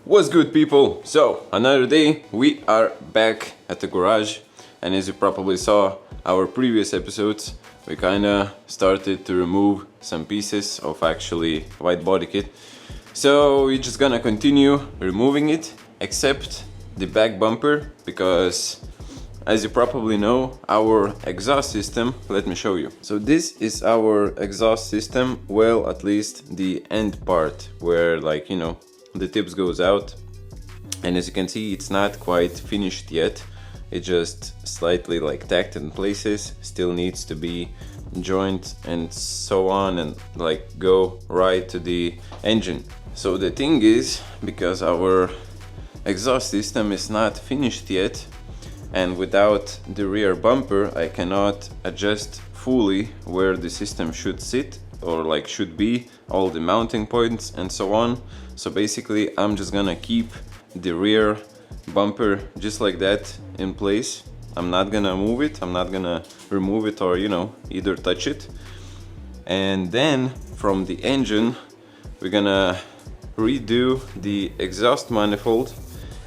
What's good, people? So another day, we are back at the garage, and as you probably saw our previous episodes, we kinda started to remove some pieces of actually wide body kit. So we're just gonna continue removing it, except the back bumper, because as you probably know, our exhaust system, let me show you. So this is our exhaust system, well, at least the end part where, like, you know, the tips goes out. And as you can see, it's not quite finished yet. It just slightly like tacked in places, still needs to be joined and so on, and like go right to the engine. So the thing is, because our exhaust system is not finished yet, and without the rear bumper I cannot adjust fully where the system should sit or like should be, all the mounting points and so on. So basically I'm just gonna keep the rear bumper just like that in place. I'm not gonna move it, I'm not gonna remove it or, you know, either touch it. And then from the engine we're gonna redo the exhaust manifold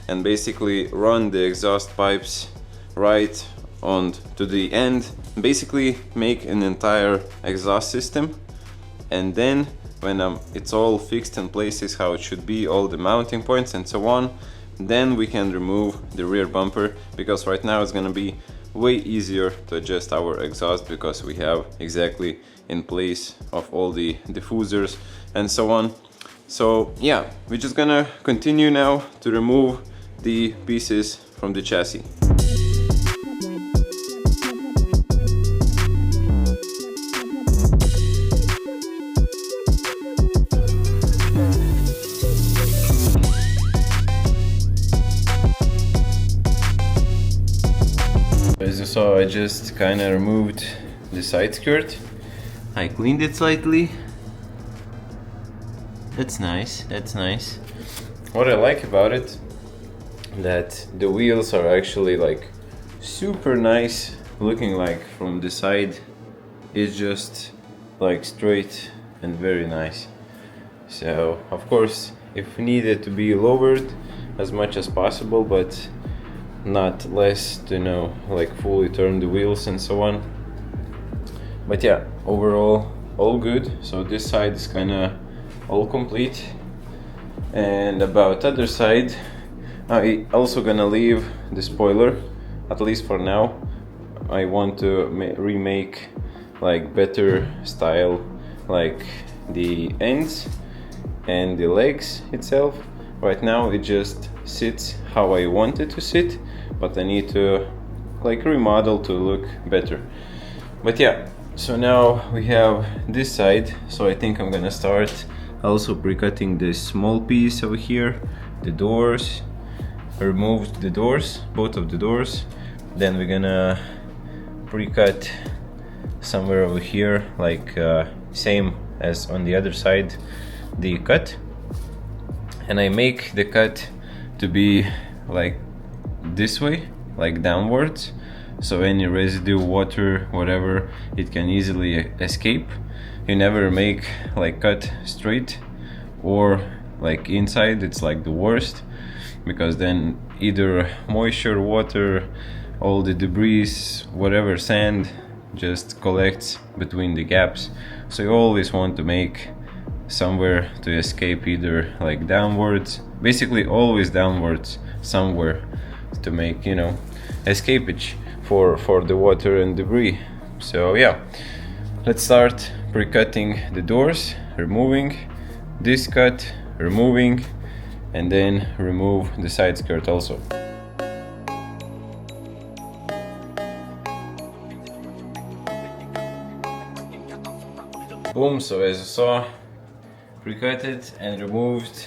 and basically run the exhaust pipes right on to the end, basically make an entire exhaust system. And then when it's all fixed in places how it should be, all the mounting points and so on, then we can remove the rear bumper, because right now it's gonna be way easier to adjust our exhaust because we have exactly in place of all the diffusers and so on. So yeah, we're just gonna continue now to remove the pieces from the chassis. As you saw, I just kinda removed the side skirt. I cleaned it slightly. That's nice, that's nice. What I like about it, that the wheels are actually like super nice looking, like from the side it's just like straight and very nice. So of course if needed to be lowered as much as possible, but not less to, you know, like fully turn the wheels and so on. But yeah, overall all good. So this side is kinda all complete. And about other side, I also gonna leave the spoiler, at least for now. I want to remake like better style, like the ends and the legs itself. Right now it just sits how I want it to sit, but I need to like remodel to look better. But yeah, so now we have this side, so I think I'm gonna start also pre-cutting this small piece over here, the doors. I removed the doors, both of the doors. Then we're gonna pre-cut somewhere over here, like same as on the other side, the cut. And I make the cut to be like this way, like downwards, so any residue, water, whatever, it can easily escape. You never make like cut straight or like inside, it's like the worst, because then either moisture, water, all the debris, whatever, sand just collects between the gaps. So you always want to make somewhere to escape, either like downwards, basically always downwards somewhere, to make, you know, escapage for the water and debris. So yeah, let's start pre-cutting the doors, removing this cut, removing, and then remove the side skirt also. Boom, so as you saw, pre-cut it and removed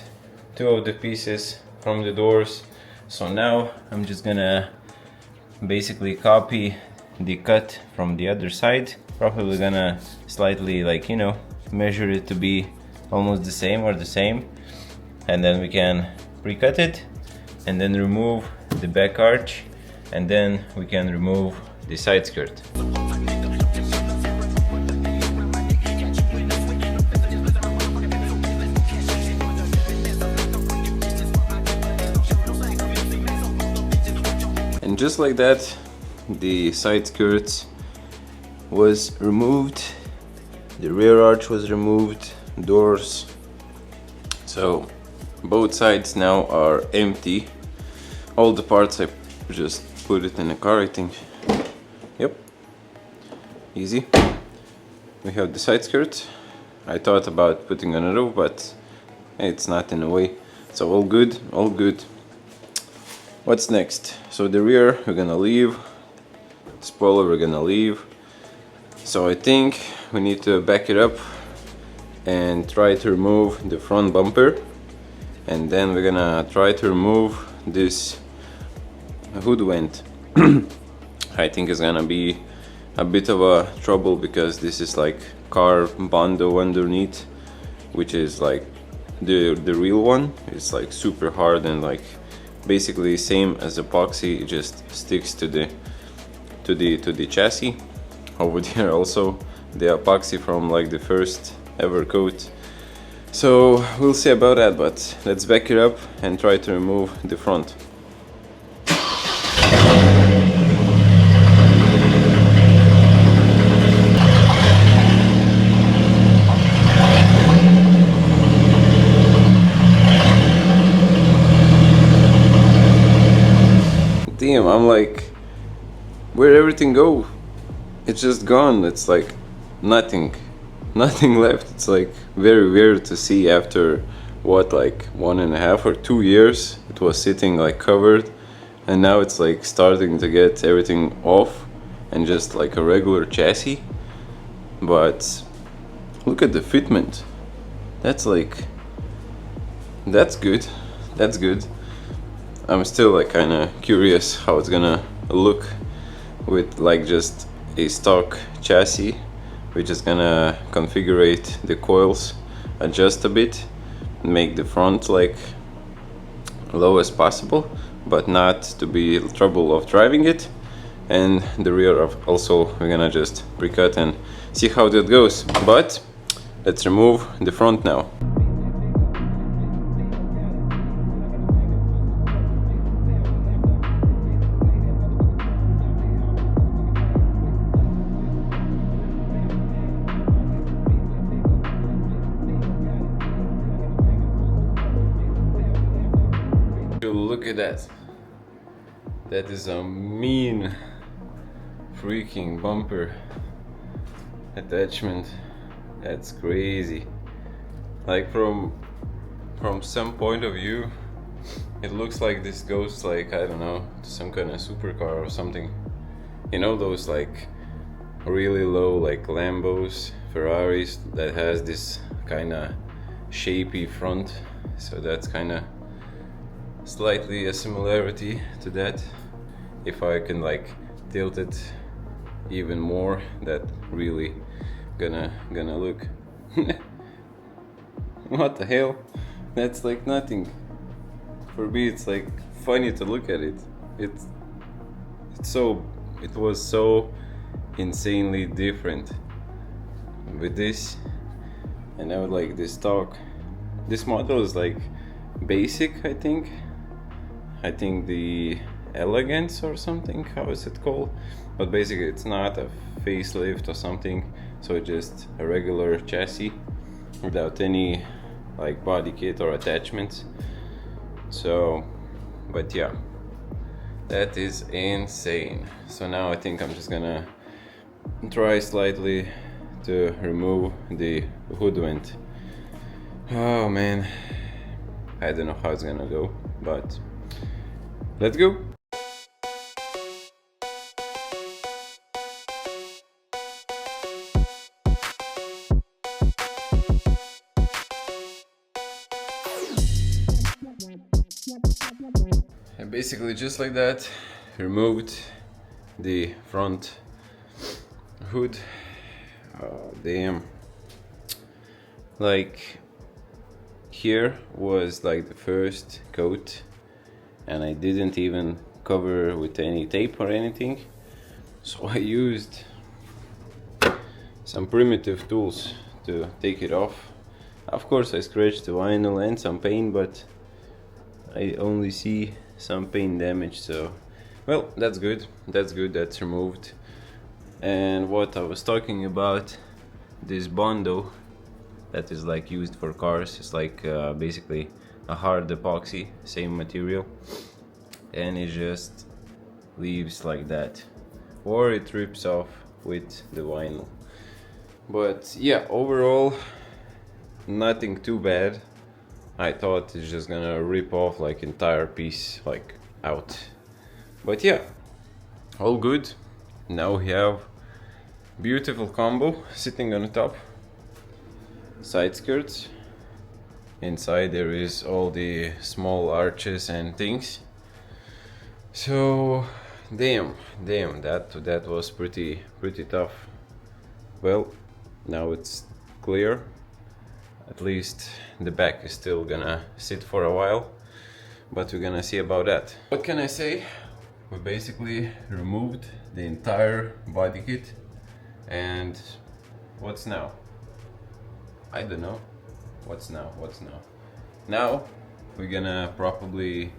two of the pieces from the doors. So now I'm just gonna basically copy the cut from the other side. Probably gonna slightly, like, you know, measure it to be almost the same or the same, and then we can pre-cut it and then remove the back arch, and then we can remove the side skirt. And just like that, the side skirts was removed, the rear arch was removed, doors. So both sides now are empty. All the parts I just put it in a car, I think. Yep, easy. We have the side skirt. I thought about putting on a roof, but it's not in a way. So all good, all good. What's next? So the rear we're gonna leave, spoiler we're gonna leave. So I think we need to back it up and try to remove the front bumper, and then we're gonna try to remove this hood vent. I think it's gonna be a bit of a trouble because this is like car bondo underneath, which is like the real one. It's like super hard and like basically same as epoxy, it just sticks to the chassis. Over there also the epoxy from like the first ever coat. So we'll see about that, but let's back it up and try to remove the front. Damn, I'm like, where'd everything go? It's just gone. It's like nothing left. It's like very weird to see after what, like 1.5 or 2 years it was sitting like covered, and now it's like starting to get everything off and just like a regular chassis. But look at the fitment. That's like, that's good. That's good. I'm still like kind of curious how it's gonna look with like just a stock chassis. We're just gonna configure the coils, adjust a bit, make the front like low as possible, but not to be trouble of driving it. And the rear of also we're gonna just pre-cut and see how that goes. But let's remove the front now. Look at that. That is a mean freaking bumper attachment. That's crazy. Like from some point of view it looks like this goes like, I don't know, to some kind of supercar or something. You know those like really low like Lambos, Ferraris that has this kind of shapy front? So that's kind of slightly a similarity to that. If I can like tilt it even more, that really gonna look what the hell, that's like nothing. For me it's like funny to look at it. It was so insanely different with this, and I would like this stock. This model is like basic, I think the Elegance or something, how is it called? But basically it's not a facelift or something, so it's just a regular chassis without any like body kit or attachments. So, but yeah, that is insane. So now I think I'm just gonna try slightly to remove the hood vent. Oh man, I don't know how it's gonna go, but let's go. And basically just like that, removed the front hood. Oh damn. Like here was like the first coat, and I didn't even cover with any tape or anything, so I used some primitive tools to take it off. Of course I scratched the vinyl and some paint, but I only see some paint damage, so Well, that's good. That's good. That's removed. And what I was talking about, this Bondo that is like used for cars, it's like basically a hard epoxy, same material, and it just leaves like that, or it rips off with the vinyl. But yeah, overall, nothing too bad. I thought it's just gonna rip off like entire piece like out, but yeah, all good. Now we have beautiful combo sitting on the top, side skirts. Inside there is all the small arches and things. So damn, that was pretty tough. Well, now it's clear. At least the back is still gonna sit for a while, but we're gonna see about that. What can I say? We basically removed the entire body kit, and what's now? I don't know. What's now? Now we're gonna probably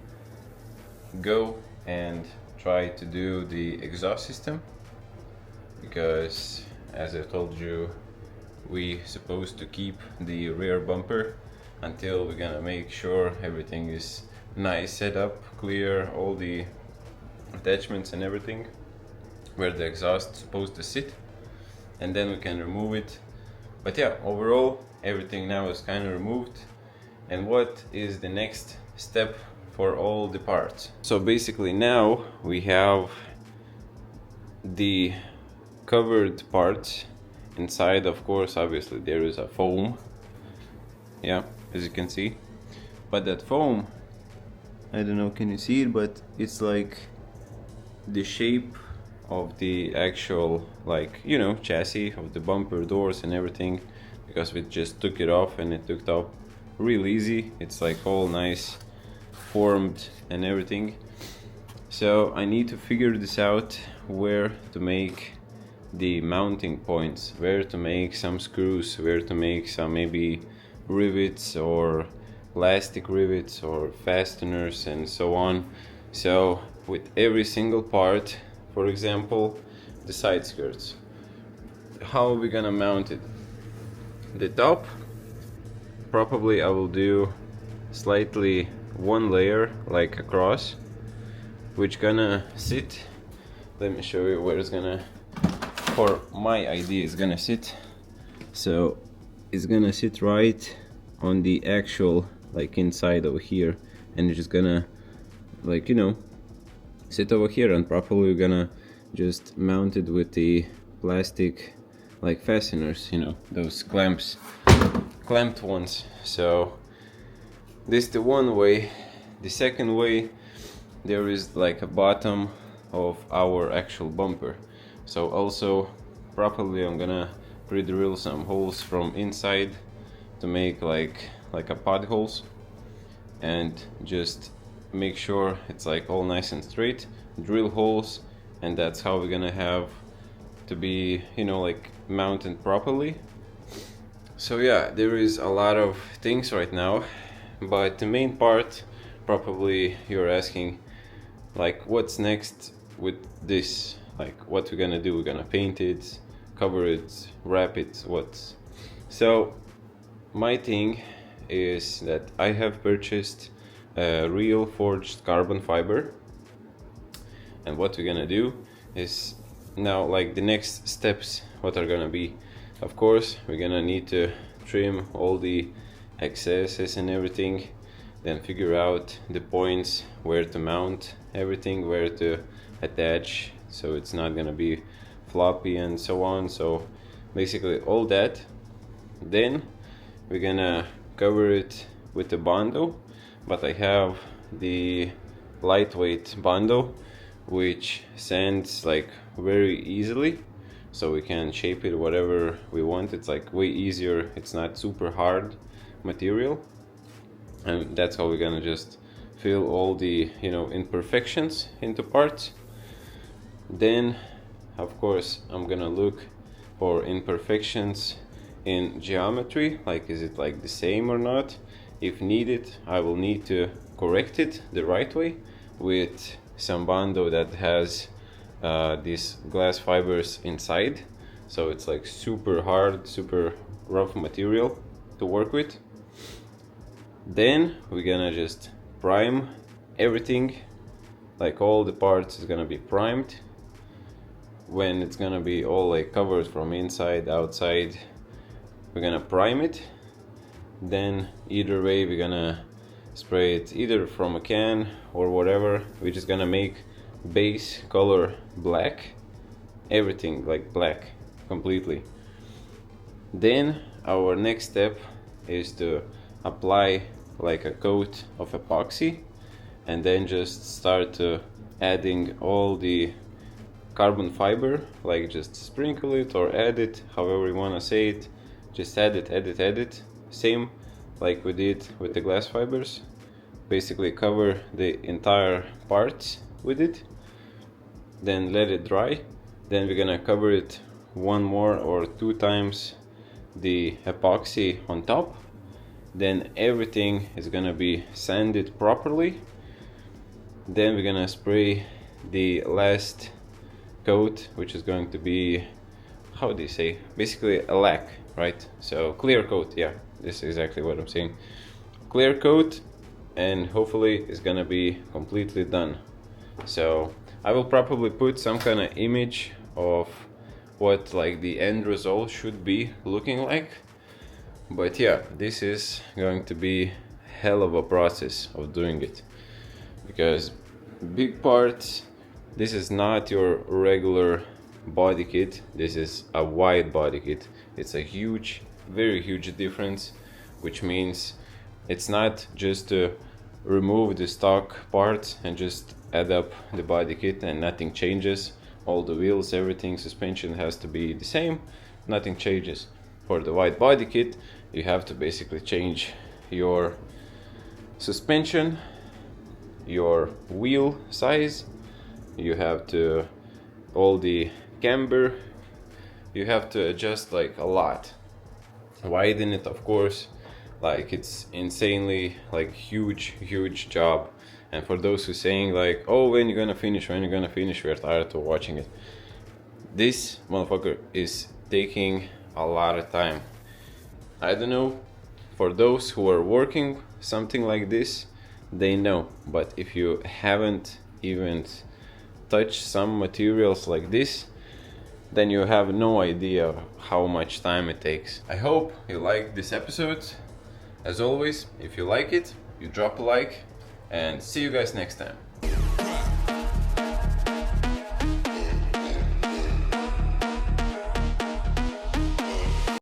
go and try to do the exhaust system, because as I told you, we supposed to keep the rear bumper until we're gonna make sure everything is nice, set up, clear all the attachments and everything where the exhaust is supposed to sit, and then we can remove it. But yeah, overall everything now is kind of removed. And what is the next step for all the parts? So basically now we have the covered parts. Inside, of course, obviously there is a foam, yeah, as you can see, but that foam, I don't know, can you see it, but it's like the shape of the actual, like, you know, chassis of the bumper, doors and everything, because we just took it off and it took up real easy. It's like all nice formed and everything. So I need to figure this out, where to make the mounting points, where to make some screws, where to make some maybe rivets or plastic rivets or fasteners and so on. So with every single part, for example the side skirts, how are we gonna mount it? The top, probably I will do slightly one layer like across, which gonna sit, let me show you where it's gonna, for my idea, it's gonna sit. So it's gonna sit right on the actual, like inside over here, and it's just gonna, like, you know, sit over here, and probably we're gonna just mount it with the plastic like fasteners, you know, those clamped ones. So this is the one way. The second way, there is like a bottom of our actual bumper. So also probably I'm gonna pre-drill some holes from inside to make like a potholes, and just make sure it's like all nice and straight, drill holes, and that's how we're gonna have to be, you know, like mounted properly. So yeah, there is a lot of things right now, but the main part, probably you're asking like what's next with this, like what we're gonna do. We're gonna paint it, cover it, wrap it, what? So my thing is that I have purchased a real forged carbon fiber, and what we're gonna do is now, like the next steps, what are gonna be, of course we're gonna need to trim all the excesses and everything, then figure out the points where to mount everything, where to attach, so it's not gonna be floppy and so on. So basically all that. Then we're gonna cover it with the Bondo, but I have the lightweight Bondo which sands like very easily, so we can shape it whatever we want. It's like way easier, it's not super hard material, and that's how we're gonna just fill all the, you know, imperfections into parts. Then of course I'm gonna look for imperfections in geometry, like is it like the same or not. If needed, I will need to correct it the right way with some bando that has these glass fibers inside, so it's like super hard, super rough material to work with. Then we're gonna just prime everything, like all the parts is gonna be primed. When it's gonna be all like covered from inside, outside, we're gonna prime it. Then either way we're gonna spray it either from a can or whatever. We're just gonna make base color black, everything like black completely. Then our next step is to apply like a coat of epoxy, and then just start adding all the carbon fiber, like just sprinkle it or add it, however you want to say it. Just add it, same like we did with the glass fibers. Basically cover the entire parts with it, then let it dry. Then we're gonna cover it one more or two times the epoxy on top. Then everything is gonna be sanded properly. Then we're gonna spray the last coat, which is going to be, how do you say, basically a lac, right? So clear coat, yeah, this is exactly what I'm saying. Clear coat, and hopefully it's gonna be completely done. So I will probably put some kind of image of what like the end result should be looking like. But yeah, this is going to be hell of a process of doing it, because big parts, this is not your regular body kit, this is a wide body kit. It's a huge, very huge difference, which means it's not just to remove the stock parts and just add up the body kit and nothing changes. All the wheels, everything, suspension has to be the same, nothing changes. For the wide body kit, you have to basically change your suspension, your wheel size, you have to all the camber, you have to adjust like a lot. Widen it, of course, like it's insanely like huge job. And for those who saying like, oh, when you're gonna finish, we're tired of watching it. This motherfucker is taking a lot of time. I don't know, for those who are working something like this, they know, but if you haven't even touched some materials like this, then you have no idea how much time it takes. I hope you liked this episode. As always, if you like it, you drop a like, and see you guys next time.